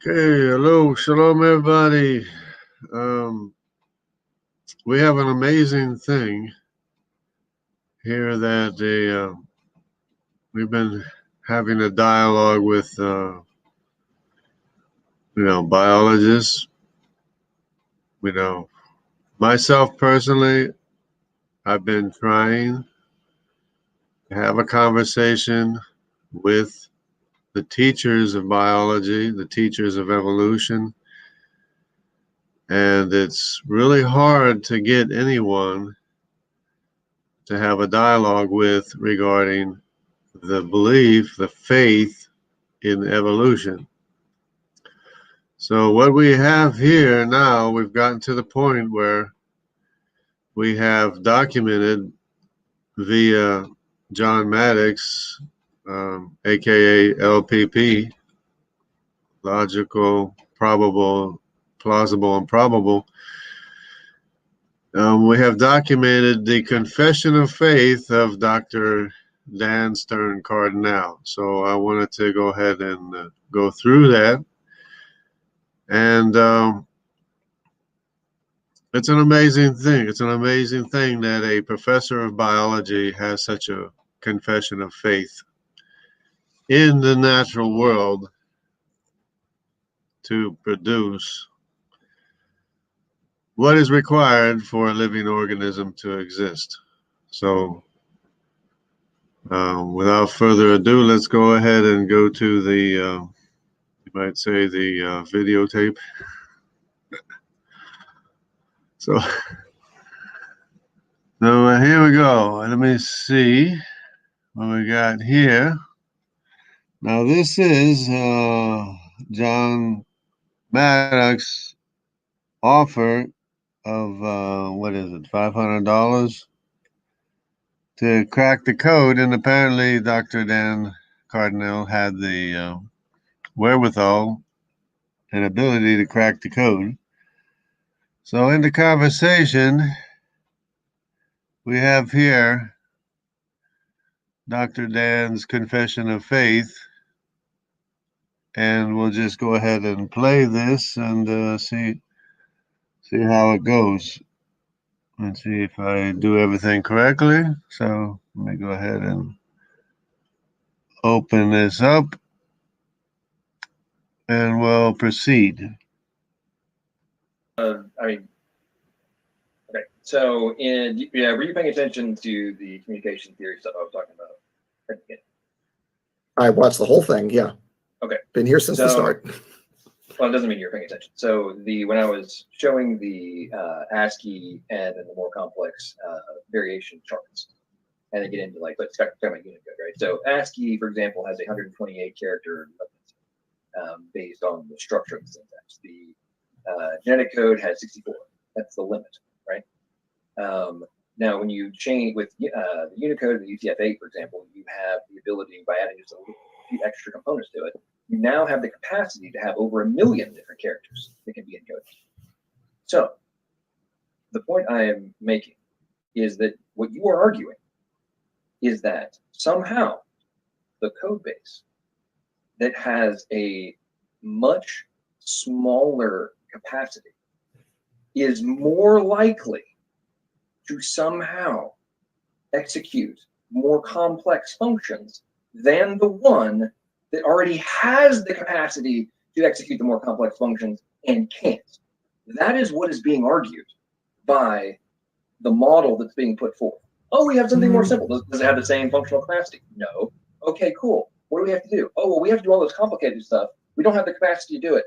Okay, hello, shalom, everybody. Um, we have an amazing thing here that we've been having a dialogue with, biologists. You know, myself personally, I've been trying to have a conversation with the teachers of biology, the teachers of evolution, and it's really hard to get anyone to have a dialogue with regarding the belief, the faith in evolution. So what we have here now, we've gotten to the point where we have documented via John Maddox, aka LPP, logical, probable, plausible, and probable. We have documented the confession of faith of Dr. Dan Stern Cardinale. So I wanted to go ahead and go through that. And it's an amazing thing. It's an amazing thing that a professor of biology has such a confession of faith in the natural world to produce what is required for a living organism to exist. So without further ado, let's go ahead and go to the, you might say, the videotape. So here we go. Let me see what we got here. Now this is John Maddox offer of what is it, $500 to crack the code, and apparently Dr. Dan Cardinale had the wherewithal and ability to crack the code. So in the conversation, we have here Dr. Dan's confession of faith, and we'll just go ahead and play this and see how it goes. Let's see if I do everything correctly. So let me go ahead and open this up, and we'll proceed. Okay. So, were you paying attention to the communication theory stuff I was talking about? I watched the whole thing. Yeah. Okay. Been here since the start. Well, it doesn't mean you're paying attention. So when I was showing the ASCII and the more complex variation charts, and they get into let's talk about Unicode, right? So ASCII, for example, has 128 character limit based on the structure of the syntax. The genetic code has 64. That's the limit, right? Now, when you change with the Unicode and the UTF-8, for example, you have the ability, by adding just a few extra components to it, you now have the capacity to have over 1 million different characters that can be encoded. So the point I am making is that what you are arguing is that somehow the code base that has a much smaller capacity is more likely to somehow execute more complex functions than the one that already has the capacity to execute the more complex functions and can't. That is what is being argued by the model that's being put forth. Oh, we have something more simple. Does it have the same functional capacity? No. Okay, cool. What do we have to do? Oh, well, we have to do all this complicated stuff. We don't have the capacity to do it.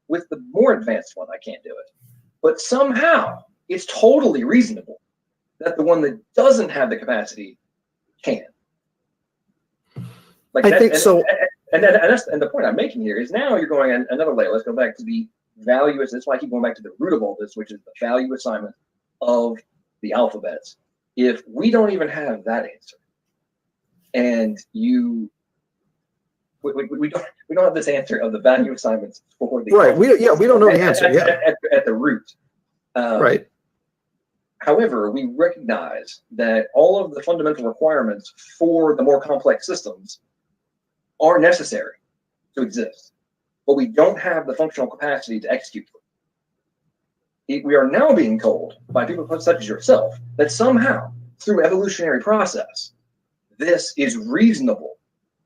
With the more advanced one, I can't do it. But somehow, it's totally reasonable that the one that doesn't have the capacity can. I think so. And the point I'm making here is now you're going another layer. Let's go back to the value. That's why I keep going back to the root of all this, which is the value assignment of the alphabets. If we don't even have that answer, and we don't have this answer of the value assignments for the right. We don't know the answer. At the root. Right. However, we recognize that all of the fundamental requirements for the more complex systems are necessary to exist. but we don't have the functional capacity to execute them. We are now being told by people such as yourself that somehow, through evolutionary process, this is reasonable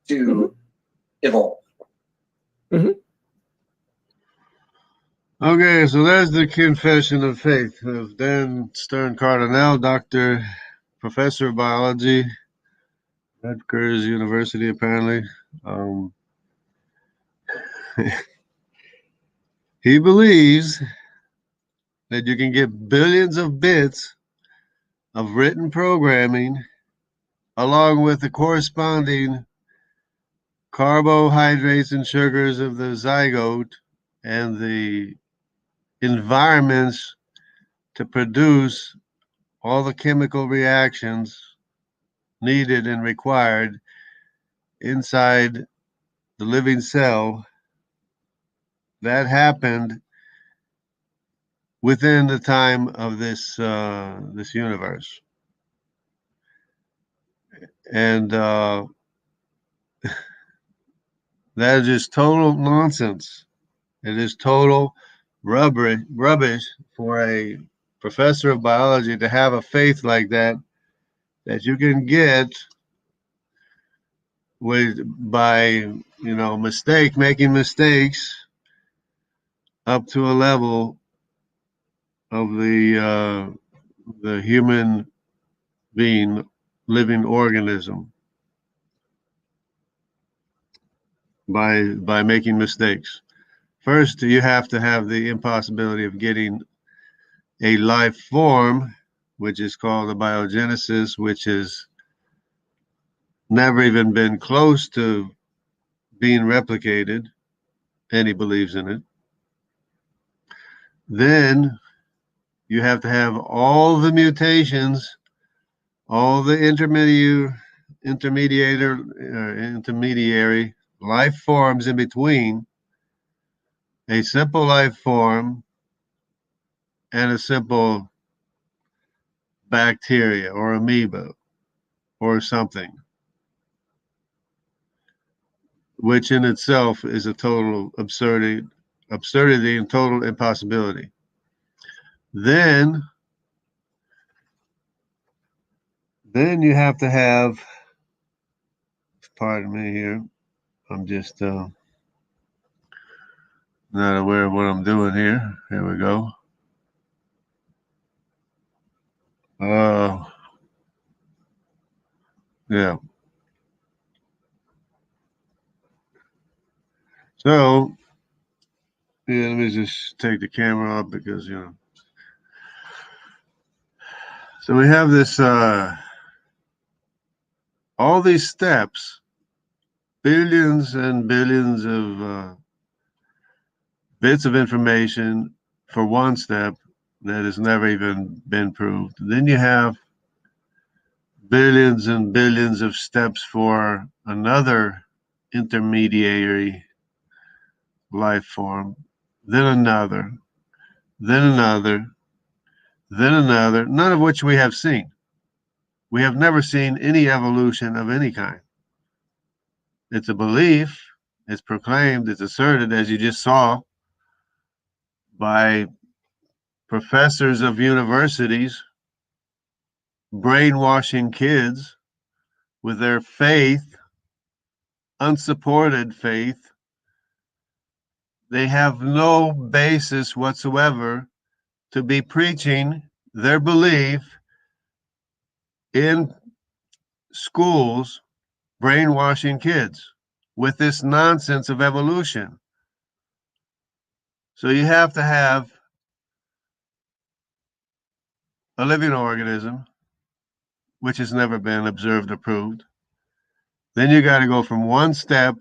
to evolve. Okay, so there's the confession of faith of Dan Stern Cardinale, Doctor, Professor of Biology, Rutgers University, apparently. He believes that you can get billions of bits of written programming along with the corresponding carbohydrates and sugars of the zygote and the environments to produce all the chemical reactions needed and required inside the living cell. That happened within the time of this universe, and that is just total nonsense. It is total rubbish for a professor of biology to have a faith like that you can get by making mistakes up to a level of the human being, living organism, by making mistakes. First, you have to have the impossibility of getting a life form, which is called a biogenesis, which has never even been close to being replicated, and he believes in it. Then you have to have all the mutations, all the intermediary life forms in between a simple life form and a simple bacteria or amoeba or something, which in itself is a total absurdity and total impossibility. Then you have to have, pardon me here, I'm just not aware of what I'm doing here. Here we go. Yeah. So, yeah, let me just take the camera up because, So we have this, all these steps, billions and billions of bits of information for one step that has never even been proved. Then you have billions and billions of steps for another intermediary life form, then another, then another, then another, none of which we have seen. We have never seen any evolution of any kind. It's a belief, it's proclaimed, it's asserted, as you just saw, by professors of universities brainwashing kids with their faith, unsupported faith. They have no basis whatsoever to be preaching their belief in schools, brainwashing kids with this nonsense of evolution. So you have to have a living organism, which has never been observed or proved. Then you got to go from one step,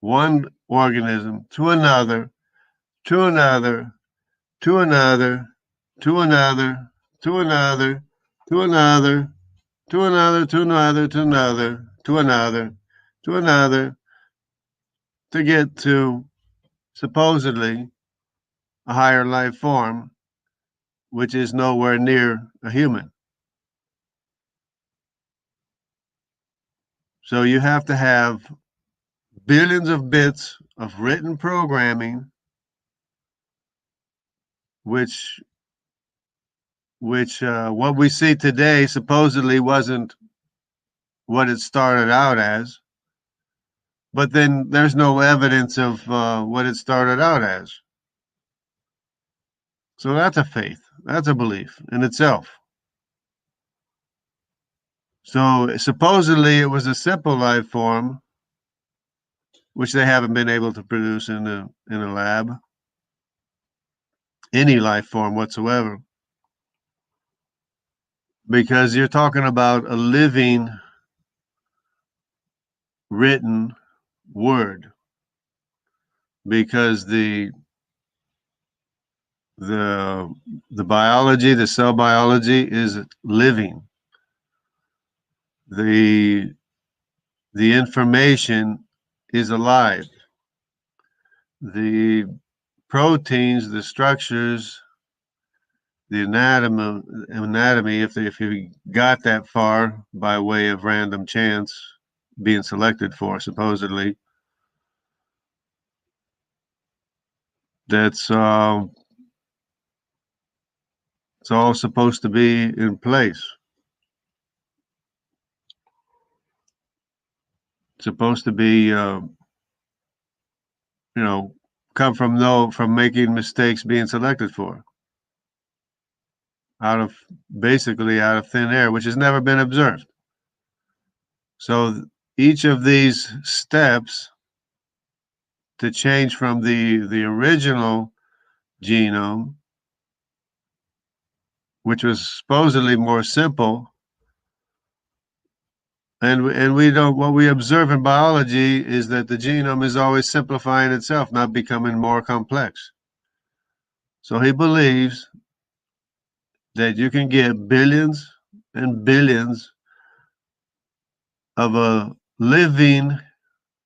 one organism, to another, to another, to another, to another, to another, to another, to another, to another, to another, to another, to another, to get to supposedly a higher life form, which is nowhere near a human. So you have to have billions of bits of written programming, which what we see today supposedly wasn't what it started out as, but then there's no evidence of what it started out as. So that's a faith. That's a belief in itself. So supposedly it was a simple life form, which they haven't been able to produce in a lab, any life form whatsoever, because you're talking about a living written word, because the biology, the cell biology is living. The information is alive. The proteins, the structures, the anatomy, if you got that far by way of random chance being selected for, supposedly, that's it's all supposed to be in place. It's supposed to be, come from making mistakes being selected for, basically out of thin air, which has never been observed. So each of these steps to change from the original genome, which was supposedly more simple, and we don't, what we observe in biology is that the genome is always simplifying itself, not becoming more complex. So he believes that you can get billions and billions of a living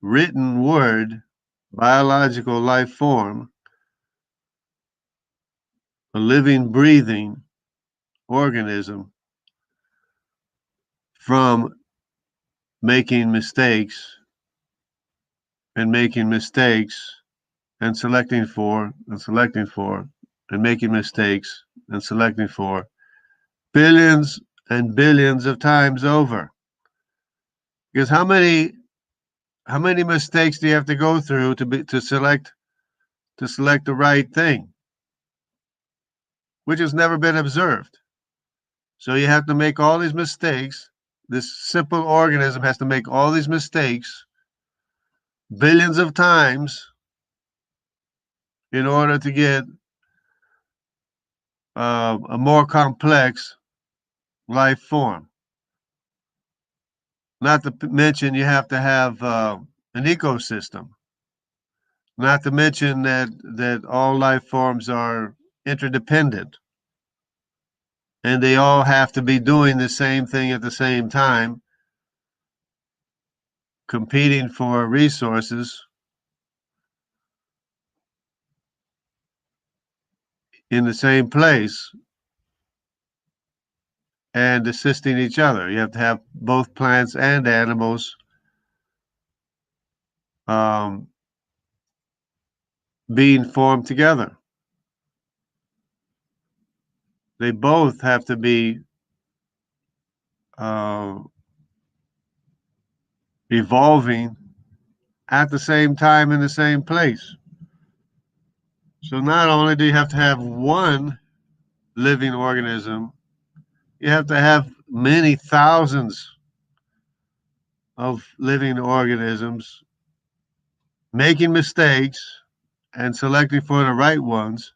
written word, biological life form, a living, breathing organism, from making mistakes and making mistakes and selecting for and selecting for and making mistakes and selecting for billions and billions of times over. Because how many mistakes do you have to go through to select the right thing, which has never been observed? So you have to make all these mistakes. This simple organism has to make all these mistakes billions of times in order to get a more complex life form. Not to mention you have to have an ecosystem. Not to mention that all life forms are interdependent, and they all have to be doing the same thing at the same time, competing for resources in the same place and assisting each other. You have to have both plants and animals being formed together. They both have to be evolving at the same time in the same place. So not only do you have to have one living organism, you have to have many thousands of living organisms making mistakes and selecting for the right ones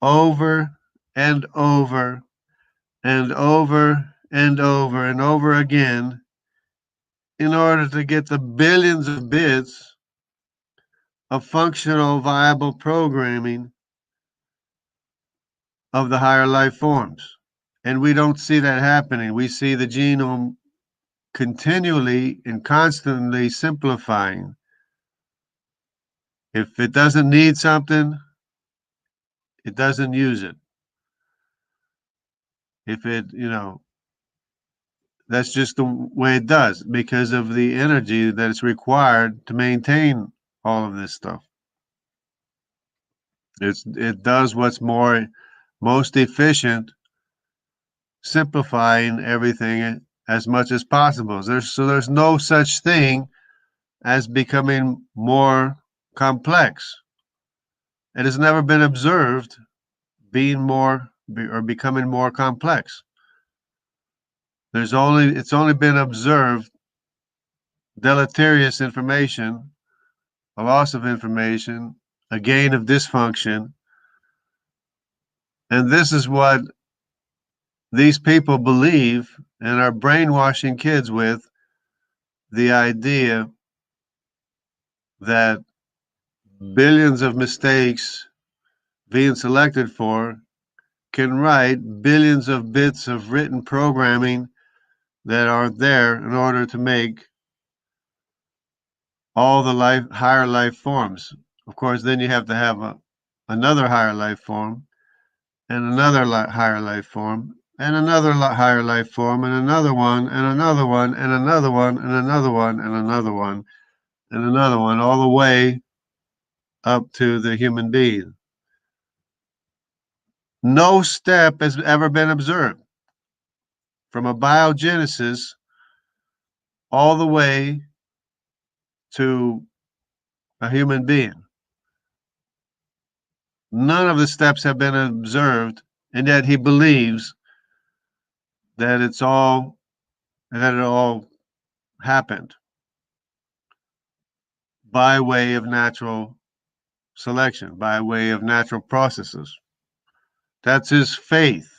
over and over and over and over and over again in order to get the billions of bits of functional, viable programming of the higher life forms. And we don't see that happening. We see the genome continually and constantly simplifying. If it doesn't need something, it doesn't use it. If it, that's just the way it does because of the energy that is required to maintain all of this stuff. It does what's most efficient, simplifying everything as much as possible. There's no such thing as becoming more complex. It has never been observed being more or becoming more complex. It's only been observed deleterious information, a loss of information, a gain of dysfunction. And this is what these people believe and are brainwashing kids with, the idea that billions of mistakes being selected for can write billions of bits of written programming that are there in order to make all the higher life forms. Of course, then you have to have another higher life form, and another higher life form, and another higher life form, and another one, and another one, and another one, and another one, and another one, and another one, all the way up to the human being. No step has ever been observed from abiogenesis all the way to a human being. None of the steps have been observed, and yet he believes that it all happened by way of natural selection, by way of natural processes. That's his faith.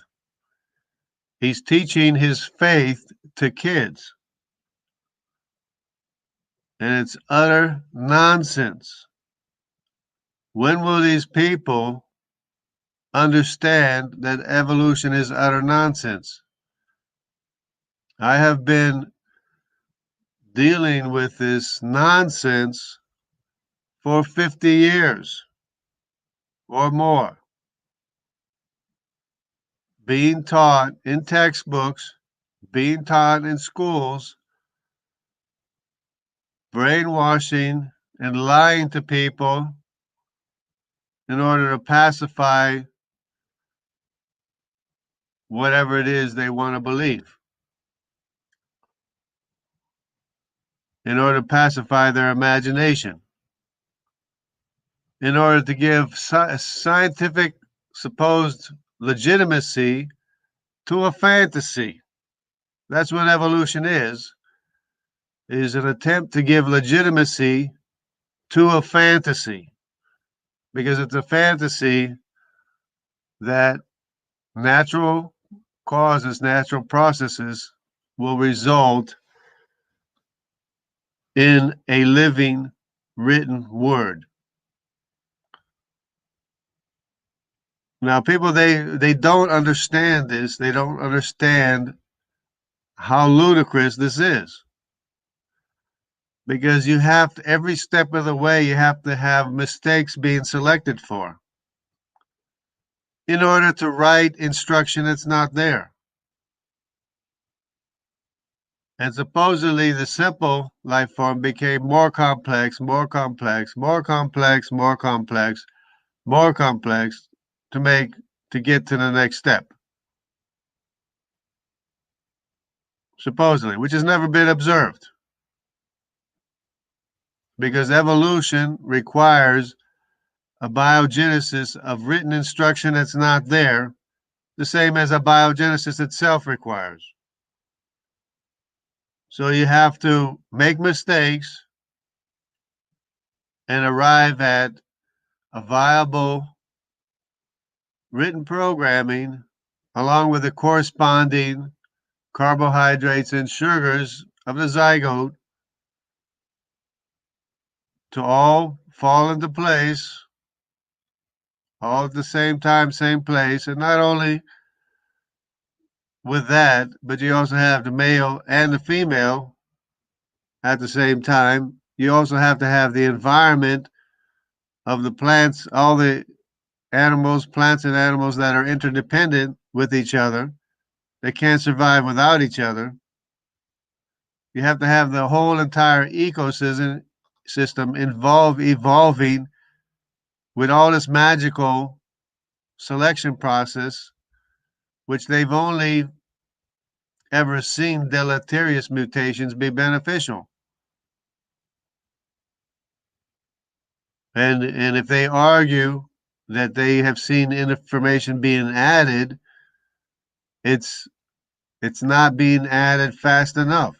He's teaching his faith to kids. And it's utter nonsense. When will these people understand that evolution is utter nonsense? I have been dealing with this nonsense for 50 years or more, being taught in textbooks, being taught in schools, brainwashing and lying to people in order to pacify whatever it is they want to believe, in order to pacify their imagination, in order to give scientific supposed legitimacy to a fantasy. That's what evolution is an attempt to give legitimacy to a fantasy, because it's a fantasy that natural causes, natural processes will result in a living written word. Now, people, they don't understand this. They don't understand how ludicrous this is. Because you have to, every step of the way, you have to have mistakes being selected for in order to write instruction that's not there. And supposedly the simple life form became more complex, more complex, more complex, more complex, more complex to get to the next step. Supposedly, which has never been observed. Because evolution requires a biogenesis of written instruction that's not there, the same as a biogenesis itself requires. So you have to make mistakes and arrive at a viable written programming along with the corresponding carbohydrates and sugars of the zygote to all fall into place, all at the same time, same place. And not only with that, but you also have the male and the female at the same time. You also have to have the environment of the plants, all the animals, plants and animals that are interdependent with each other. They can't survive without each other. You have to have the whole entire ecosystem system evolving with all this magical selection process, which they've only ever seen deleterious mutations be beneficial. And if they argue that they have seen information being added, it's not being added fast enough.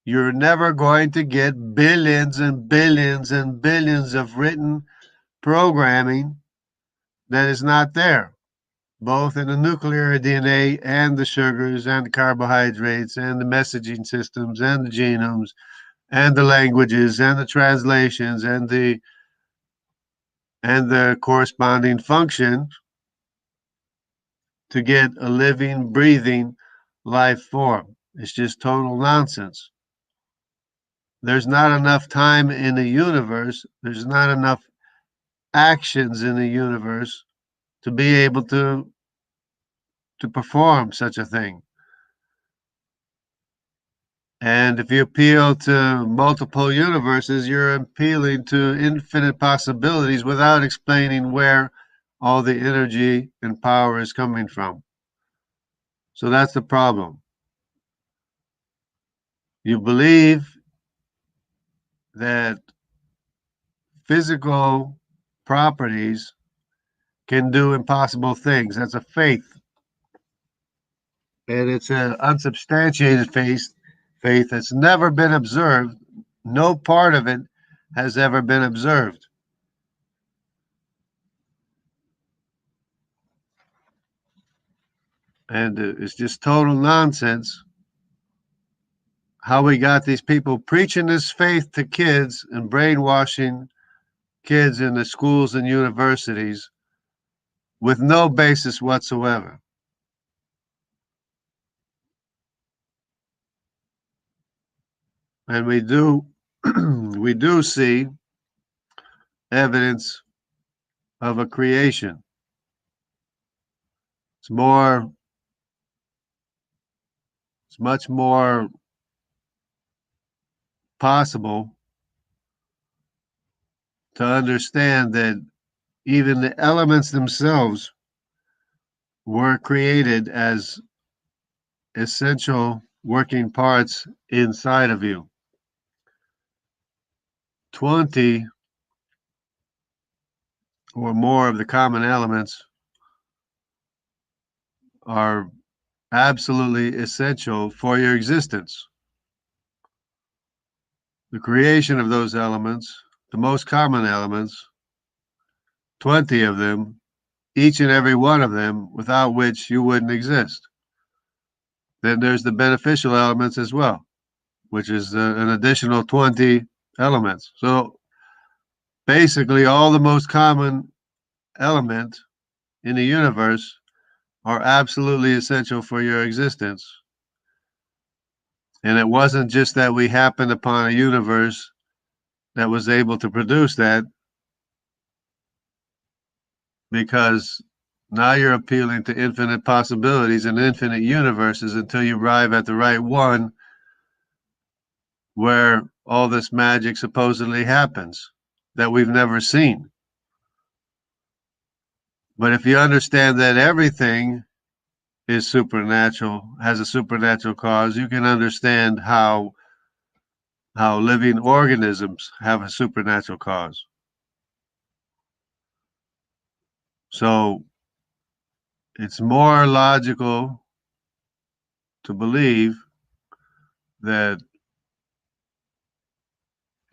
You're never going to get billions and billions and billions of written programming that is not there, both in the nuclear DNA and the sugars and the carbohydrates and the messaging systems and the genomes and the languages and the translations and the corresponding function to get a living, breathing life form. It's just total nonsense. There's not enough time in the universe, there's not enough actions in the universe to be able to perform such a thing. And if you appeal to multiple universes, you're appealing to infinite possibilities without explaining where all the energy and power is coming from. So that's the problem. You believe that physical properties can do impossible things. That's a faith. And it's an unsubstantiated faith that's never been observed. No part of it has ever been observed. And it's just total nonsense how we got these people preaching this faith to kids and brainwashing kids in the schools and universities with no basis whatsoever. And we do we do see evidence of a creation. It's much more possible to understand that even the elements themselves were created as essential working parts inside of you. 20 or more of the common elements are absolutely essential for your existence. The creation of those elements, the most common elements, 20 of them, each and every one of them, without which you wouldn't exist. Then there's the beneficial elements as well, which is an additional 20 elements. So basically, all the most common elements in the universe are absolutely essential for your existence. And it wasn't just that we happened upon a universe that was able to produce that, because now you're appealing to infinite possibilities and infinite universes until you arrive at the right one where all this magic supposedly happens that we've never seen. But if you understand that everything is supernatural, has a supernatural cause, you can understand how living organisms have a supernatural cause. So it's more logical to believe that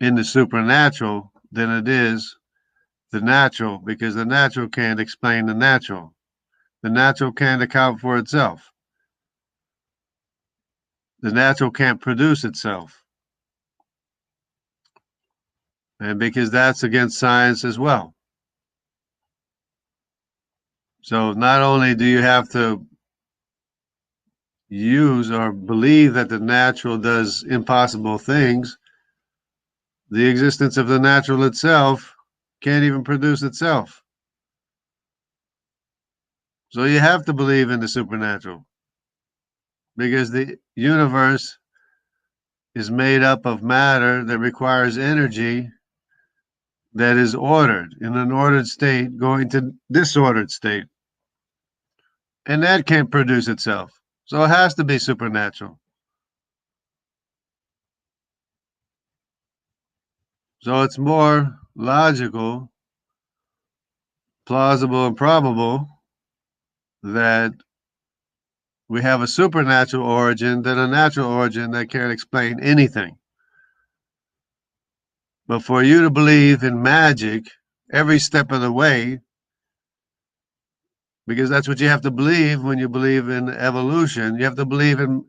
in the supernatural than it is the natural, because the natural can't explain the natural. The natural can't account for itself. The natural can't produce itself. And because that's against science as well. So not only do you have to use or believe that the natural does impossible things, the existence of the natural itself can't even produce itself. So you have to believe in the supernatural, because the universe is made up of matter that requires energy that is ordered in an ordered state going to disordered state. And that can't produce itself. So it has to be supernatural. So it's more logical, plausible, and probable that we have a supernatural origin than a natural origin that can't explain anything. But for you to believe in magic every step of the way, because that's what you have to believe when you believe in evolution, you have to believe in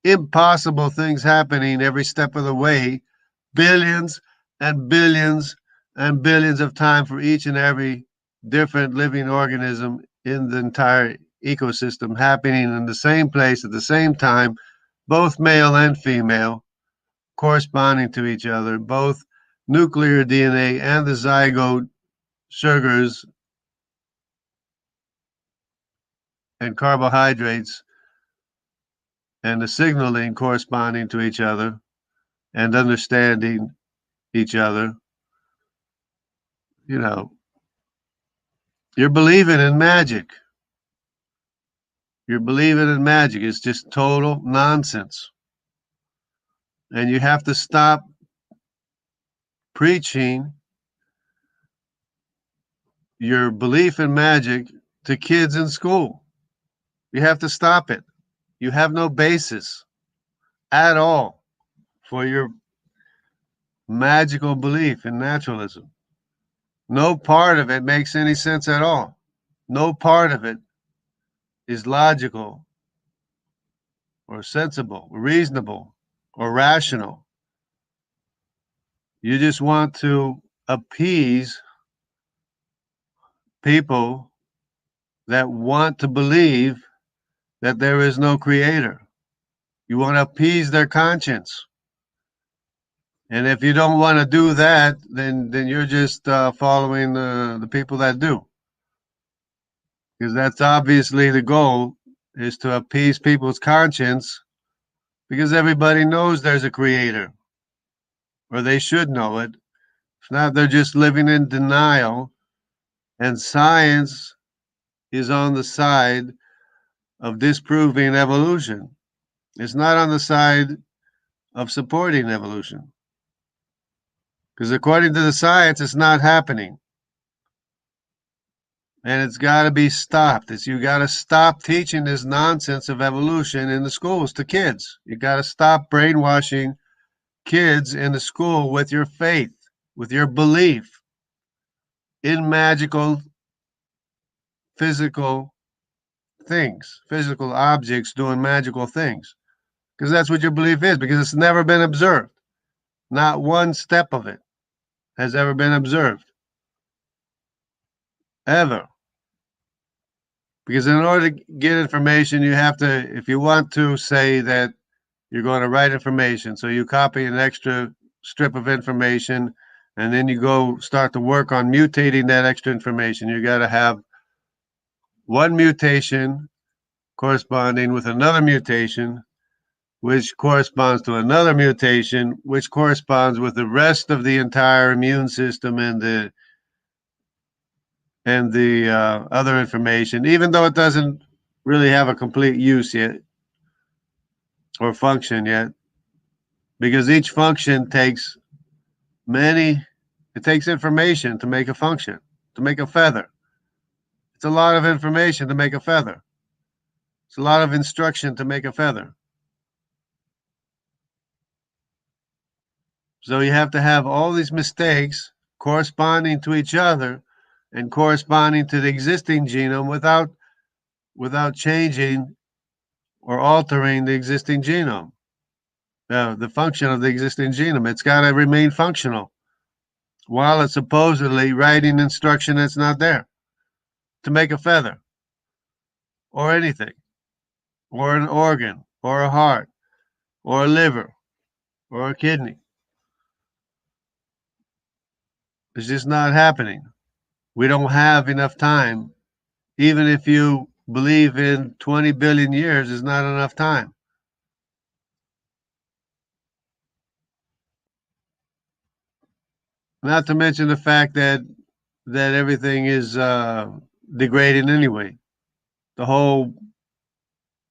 impossible things happening every step of the way, billions and billions and billions of time for each and every different living organism in the entire ecosystem happening in the same place at the same time, both male and female, corresponding to each other, both nuclear DNA and the zygote sugars and carbohydrates and the signaling corresponding to each other and understanding each other. You know, you're believing in magic. You're believing in magic. It's just total nonsense. And you have to stop preaching your belief in magic to kids in school. You have to stop it. You have no basis at all for your magical belief in naturalism. No part of it makes any sense at all. No part of it is logical or sensible, or reasonable, or rational. You just want to appease people that want to believe that there is no creator. You want to appease their conscience. And if you don't want to do that, then you're just following the people that do. Because that's obviously the goal, is to appease people's conscience, because everybody knows there's a creator, or they should know it. If not, they're just living in denial, and science is on the side of disproving evolution. It's not on the side of supporting evolution. Because according to the science, it's not happening. And it's got to be stopped. You got to stop teaching this nonsense of evolution in the schools to kids. You got to stop brainwashing kids in the school with your faith, with your belief in magical, physical things, physical objects doing magical things. Because that's what your belief is, because it's never been observed. Not one step of it has ever been observed. Ever. Because in order to get information, you have to, if you want to say that you're going to write information, so you copy an extra strip of information, and then you go start to work on mutating that extra information. You got to have one mutation corresponding with another mutation, which corresponds to another mutation, which corresponds with the rest of the entire immune system and the other information, even though it doesn't really have a complete use yet or function yet, because each function takes it takes information to make a function, to make a feather. It's a lot of information to make a feather. It's a lot of instruction to make a feather. So you have to have all these mistakes corresponding to each other and corresponding to the existing genome without changing or altering the existing genome, the function of the existing genome. It's got to remain functional while it's supposedly writing instruction that's not there to make a feather or anything, or an organ, or a heart, or a liver, or a kidney. It's just not happening. We don't have enough time. Even if you believe in 20 billion years, is not enough time. Not to mention the fact that everything is degrading anyway. The whole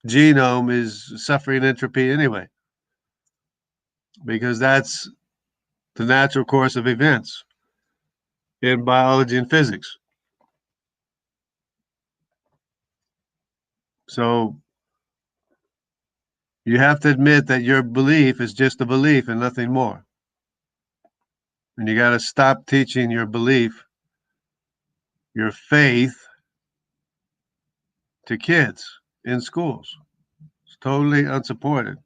genome is suffering entropy anyway, because that's the natural course of events in biology and physics. So you have to admit that your belief is just a belief and nothing more. And you got to stop teaching your belief, your faith, to kids in schools. It's totally unsupported.